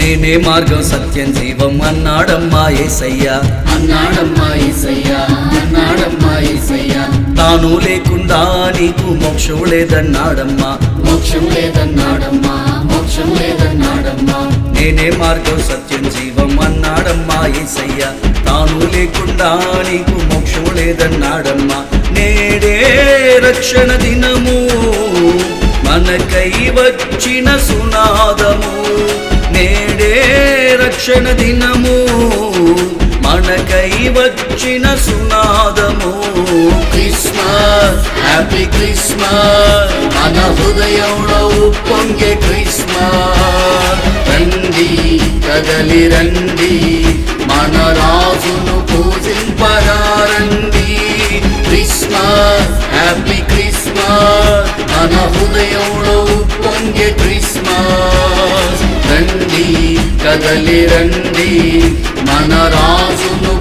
నేనే మార్గం సత్యం జీవం అన్నాడమ్మా యేసయ్యా, అన్నాడమ్మా యేసయ్యా, అన్నాడమ్మా యేసయ్యా. తాను లేకుండా నీకు మోక్షం లేదన్నాడమ్మా, మోక్షం లేదన్నాడమ్మా, మోక్షం లేదన్నాడమ్మా. నేనే మార్గం సత్యం జీవం అన్నాడమ్మా యేసయ్యా, తాను లేకుండా నీకు మోక్షం లేదన్నాడమ్మా. నేడే రక్షణ దినము మనకై వచ్చిన సునాదము, నేడే రక్షణ దినము మనకై వచ్చిన సునాదము. క్రిస్మస్, హ్యాపీ క్రిస్మస్, మన హృదయంలో ఉప్పొంగే క్రిస్మస్. రండి కదలి రండి, మన రాజును పూజింపరండి. క్రిస్మస్, హ్యాపీ క్రిస్మస్, మన హృదయంలో ఉప్పొంగే క్రిస్మస్. రండి కదలి రండి, మన రాజును